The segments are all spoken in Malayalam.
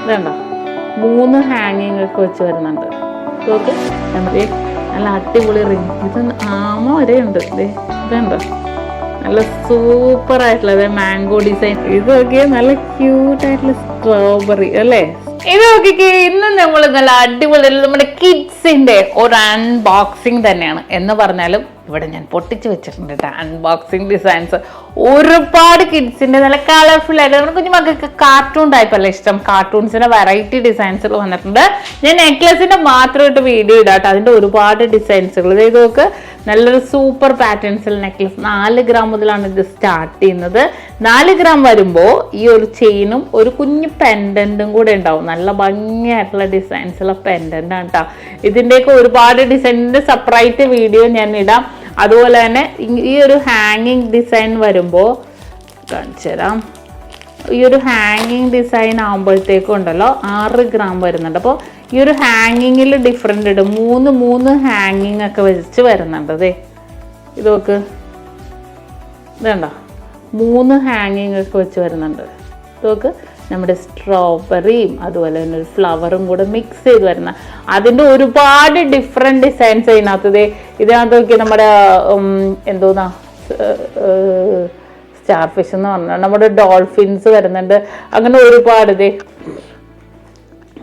ഇതുണ്ടോ 3 ഹാങ്ങിങ് ഒക്കെ വെച്ച് വരുന്നുണ്ട്. നോക്ക് നമ്മുടെ നല്ല അടിപൊളി റിങ്. ഇത് ആമ വരെ ഉണ്ട്. ഇതുണ്ടോ നല്ല സൂപ്പർ ആയിട്ടുള്ള മാംഗോ ഡിസൈൻ. ഇത് നോക്കിയേ നല്ല ക്യൂട്ടായിട്ടുള്ള സ്ട്രോബെറി അല്ലേ. ഇത് നോക്കിക്കേ, ഇന്ന് നമ്മൾ നല്ല അടിപൊളി നമ്മുടെ കിഡ്സിന്റെ ഒരു അൺബോക്സിങ് തന്നെയാണ്. എന്ന് പറഞ്ഞാലും ഇവിടെ ഞാൻ പൊട്ടിച്ച് വെച്ചിട്ടുണ്ട് കേട്ടോ അൺബോക്സിങ് ഡിസൈൻസ്. ഒരുപാട് കിഡ്സിന്റെ നല്ല കളർഫുൾ ആയിട്ട് നമ്മുടെ കുഞ്ഞു മക്കൾക്ക് കാർട്ടൂൺ ടൈപ്പ് അല്ലേ ഇഷ്ടം. കാർട്ടൂൺസിന്റെ വെറൈറ്റി ഡിസൈൻസുകൾ വന്നിട്ടുണ്ട്. ഞാൻ നെക്ലസിന്റെ മാത്രമായിട്ട് വീഡിയോ ഇടാട്ടോ. അതിന്റെ ഒരുപാട് ഡിസൈൻസുകൾ ഇത് നോക്ക്. നല്ലൊരു സൂപ്പർ പാറ്റേൺസിൽ നെക്ലസ് 4 ഗ്രാം മുതലാണ് ഇത് സ്റ്റാർട്ട് ചെയ്യുന്നത്. 4 ഗ്രാം വരുമ്പോൾ ഈ ഒരു ചെയിനും ഒരു കുഞ്ഞു പെൻഡന്റും കൂടെ ഉണ്ടാവും. നല്ല ഭംഗിയായിട്ടുള്ള ഡിസൈൻസുള്ള പെൻഡന്റ് ആണ് കേട്ടോ. ഇതിൻ്റെയൊക്കെ ഒരുപാട് ഡിസൈനിന്റെ സെപ്പറേറ്റ് വീഡിയോ ഞാൻ ഇടാം. അതുപോലെ തന്നെ ഈ ഒരു ഹാങ്ങിങ് ഡിസൈൻ വരുമ്പോൾ കാണിച്ചു തരാം. ഈ ഒരു ഹാങ്ങിങ് ഡിസൈൻ ആകുമ്പോഴത്തേക്കും ഉണ്ടല്ലോ 6 ഗ്രാം വരുന്നുണ്ട്. അപ്പോൾ ഈ ഒരു ഹാങ്ങിങ്ങിൽ ഡിഫറെൻ്റ് ഇടും. 3 ഹാങ്ങിങ് ഒക്കെ വെച്ച് വരുന്നുണ്ട്. അതെ ഇത് നോക്ക്, ഇതുണ്ടോ 3 ഹാങ്ങിങ് ഒക്കെ വെച്ച് വരുന്നുണ്ട്. നോക്ക് നമ്മുടെ സ്ട്രോബെറിയും അതുപോലെ തന്നെ ഒരു ഫ്ലവറും കൂടെ മിക്സ് ചെയ്ത് വരുന്ന അതിൻ്റെ ഒരുപാട് ഡിഫറെൻറ്റ് ഡിസൈൻസ് അതിനകത്ത്. ഇതിനകത്ത് നോക്കി നമ്മുടെ എന്തോന്നാ സ്റ്റാർ ഫിഷ് എന്ന് പറഞ്ഞാൽ നമ്മുടെ ഡോൾഫിൻസ് വരുന്നുണ്ട്. അങ്ങനെ ഒരുപാട്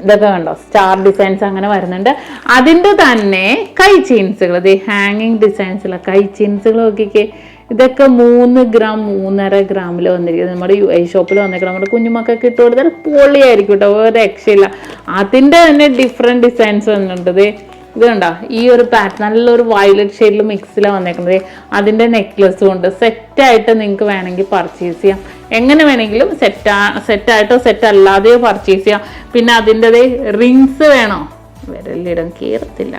ഇതൊക്കെ കണ്ടോ സ്റ്റാർ ഡിസൈൻസ് അങ്ങനെ വരുന്നുണ്ട്. അതിൻ്റെ തന്നെ കൈ ചെയിൻസുകൾ ഹാങ്ങിങ് ഡിസൈൻസുള്ള കൈ ചെയിൻസുകൾ നോക്കിക്കേ. ഇതൊക്കെ 3 ഗ്രാം 3.5 ഗ്രാമിൽ വന്നിരിക്കുന്നത്. നമ്മുടെ യു ഐ ഷോപ്പിൽ വന്നിരിക്കുന്നത്. നമ്മുടെ കുഞ്ഞുമക്കൾക്ക് ഇട്ട് കൊടുത്താൽ പൊളിയായിരിക്കും കേട്ടോ, ഒരു രക്ഷയില്ല. അതിൻ്റെ തന്നെ ഡിഫറെൻറ്റ് ഡിസൈൻസ് വന്നിട്ടുണ്ട്. ഇത് കണ്ടോ ഈ ഒരു പാറ്റേൺ നല്ലൊരു വയലറ്റ് ഷെയ്ഡിൽ മിക്സിലാണ് വന്നേക്കുന്നത്. അതിൻ്റെ നെക്ലസും ഉണ്ട്. സെറ്റായിട്ട് നിങ്ങൾക്ക് വേണമെങ്കിൽ പർച്ചേസ് ചെയ്യാം. എങ്ങനെ വേണമെങ്കിലും സെറ്റായിട്ടോ സെറ്റ് അല്ലാതെയോ പർച്ചേസ് ചെയ്യാം. പിന്നെ അതിൻ്റെ റിങ്സ് വേണോ, വിരലിടം കീറത്തില്ല.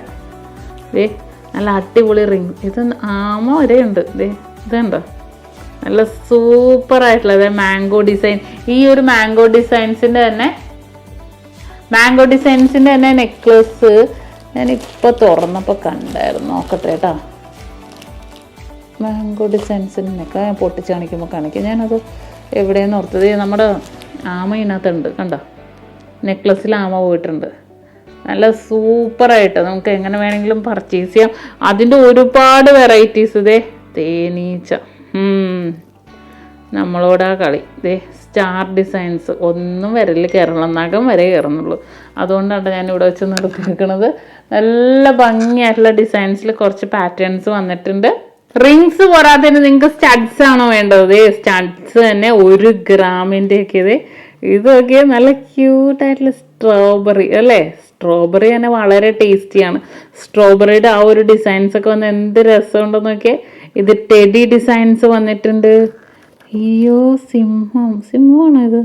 നല്ല അടിപൊളി റിങ്. ഇത് ആമ വരെ ഉണ്ട്. ഇതുണ്ടോ നല്ല സൂപ്പർ ആയിട്ടുള്ള മാംഗോ ഡിസൈൻ. ഈ ഒരു മാംഗോ ഡിസൈൻസിൻ്റെ തന്നെ നെക്ലസ് ഞാനിപ്പോൾ തുറന്നപ്പോൾ കണ്ടായിരുന്നു. നോക്കട്ടെ കേട്ടോ. മാംഗോ ഡിസൈൻസിനൊക്കെ ഞാൻ പൊട്ടിച്ച് കാണിക്കുമ്പോൾ കാണിക്കാം. ഞാനത് എവിടെയെന്ന് ഓർത്തത് നമ്മുടെ ആമ ഇതിനകത്തുണ്ട്. കണ്ടോ നെക്ലസ്സിൽ ആമ പോയിട്ടുണ്ട്. നല്ല സൂപ്പറായിട്ട് നമുക്ക് എങ്ങനെ വേണമെങ്കിലും പർച്ചേസ് ചെയ്യാം. അതിൻ്റെ ഒരുപാട് വെറൈറ്റീസ്. തേനീച്ച നമ്മളോടാ കളി. സ്റ്റാർ ഡിസൈൻസ് ഒന്നും വിരലിൽ കയറണം, നഖം വരെ കയറുന്നുള്ളൂ. അതുകൊണ്ടാണ് ഞാൻ ഇവിടെ വെച്ച് നിർത്തിയിരിക്കുന്നത്. നല്ല ഭംഗിയായിട്ടുള്ള ഡിസൈൻസിൽ കുറച്ച് പാറ്റേൺസ് വന്നിട്ടുണ്ട്. റിങ്സ് പോരാത്തതിന് നിങ്ങൾക്ക് സ്റ്റഡ്സ് ആണോ വേണ്ടത്? സ്റ്റഡ്സ് തന്നെ 1 ഗ്രാമിൻ്റെ ഒക്കെ. ഇതൊക്കെ നല്ല ക്യൂട്ടായിട്ടുള്ള സ്ട്രോബെറി അല്ലേ. സ്ട്രോബെറി തന്നെ വളരെ ടേസ്റ്റിയാണ്. സ്ട്രോബെറിയുടെ ആ ഒരു ഡിസൈൻസ് ഒക്കെ വന്ന് എന്ത് രസമുണ്ടെന്നൊക്കെ. ഇത് ടെഡി ഡിസൈൻസ് വന്നിട്ടുണ്ട്. അയ്യോ സിംഹമാണോ ഇത്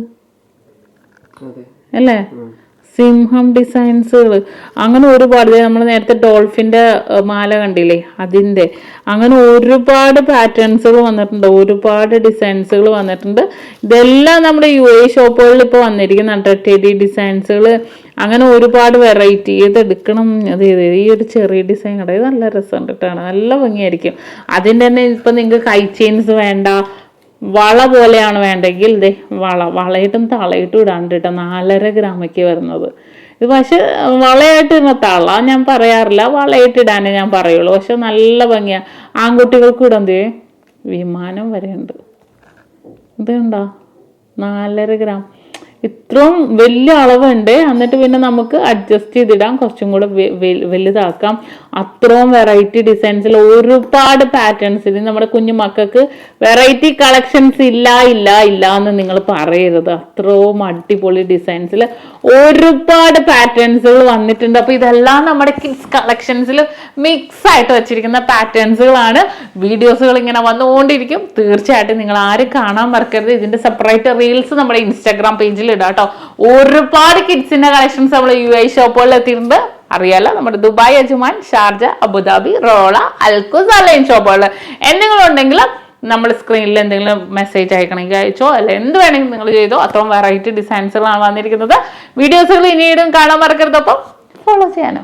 അല്ലേ? സിംഹം ഡിസൈൻസുകൾ അങ്ങനെ ഒരുപാട്. നമ്മൾ നേരത്തെ ഡോൾഫിൻ്റെ മാല കണ്ടില്ലേ, അതിൻ്റെ അങ്ങനെ ഒരുപാട് പാറ്റേൺസുകൾ വന്നിട്ടുണ്ട്. ഒരുപാട് ഡിസൈൻസുകൾ വന്നിട്ടുണ്ട്. ഇതെല്ലാം നമ്മുടെ യു എ ഷോപ്പുകളിൽ ഇപ്പോൾ വന്നിരിക്കുന്നുണ്ട്. ടെഡി ഡിസൈൻസുകൾ അങ്ങനെ ഒരുപാട് വെറൈറ്റി. ഏതെടുക്കണം? ഈ ഒരു ചെറിയ ഡിസൈൻ കട ഇത് നല്ല രസമുണ്ട് കേട്ടോ, നല്ല ഭംഗിയായിരിക്കും. അതിൻ്റെ തന്നെ ഇപ്പം നിങ്ങൾക്ക് കൈ ചെയിൻസ് വേണ്ട, വള പോലെയാണ് വേണ്ടെങ്കിൽ വളയിട്ടും തളയിട്ടും ഇടാണ്ട് കേട്ടോ. 4.5 ഗ്രാമൊക്കെ വരുന്നത്. ഇത് പക്ഷെ വളയായിട്ട് ഇടുന്ന തള ഞാൻ പറയാറില്ല, വളയിട്ട് ഇടാനേ ഞാൻ പറയുള്ളൂ. പക്ഷെ നല്ല ഭംഗിയാണ്. ആൺകുട്ടികൾക്ക് ഇടാൻ വിമാനം വരെ ഉണ്ട്. ഇതുണ്ടോ 4.5 ഗ്രാം. ഇത്രയും വലിയ അളവുണ്ട്. എന്നിട്ട് പിന്നെ നമുക്ക് അഡ്ജസ്റ്റ് ചെയ്തിടാം, കുറച്ചും കൂടെ വലുതാക്കാം. അത്രയും വെറൈറ്റി ഡിസൈൻസിൽ ഒരുപാട് പാറ്റേൺസിൽ നമ്മുടെ കുഞ്ഞു മക്കൾക്ക് വെറൈറ്റി കളക്ഷൻസ് ഇല്ല എന്ന് നിങ്ങൾ പറയരുത്. അത്രയും അടിപൊളി ഡിസൈൻസിൽ ഒരുപാട് പാറ്റേൺസുകൾ വന്നിട്ടുണ്ട്. അപ്പോൾ ഇതെല്ലാം നമ്മുടെ കിഡ്സ് കളക്ഷൻസിൽ മിക്സ് ആയിട്ട് വെച്ചിരിക്കുന്ന പാറ്റേൺസുകളാണ്. വീഡിയോസുകൾ ഇങ്ങനെ വന്നുകൊണ്ടിരിക്കും. തീർച്ചയായിട്ടും നിങ്ങൾ ആരും കാണാൻ മറക്കരുത്. ഇതിന്റെ സെപ്പറേറ്റ് റീൽസ് നമ്മുടെ ഇൻസ്റ്റാഗ്രാം പേജിൽ ഇടാം കേട്ടോ. ഒരുപാട് കിഡ്സിന്റെ കളക്ഷൻസ് നമ്മൾ യു ഐ ഷോപ്പുകളിൽ എത്തിയിട്ടുണ്ട്. അറിയാലോ, നമ്മുടെ Dubai, Ajman, Sharjah, Abu Dhabi, Rolla, Al Quoz Al Ain ഷോപ്പുകളിൽ എന്തെങ്കിലും ഉണ്ടെങ്കിൽ നമ്മൾ സ്ക്രീനിൽ എന്തെങ്കിലും മെസ്സേജ് അയക്കണമെങ്കിൽ അയച്ചോ, അല്ല എന്ത് വേണമെങ്കിൽ നിങ്ങൾ ചെയ്തോ. അത്രയും വെറൈറ്റി ഡിസൈൻസുകളാണ് വന്നിരിക്കുന്നത്. വീഡിയോസുകൾ ഇനിയും കാണാൻ മറക്കരുത്. അപ്പം ഫോളോ ചെയ്യാനോ.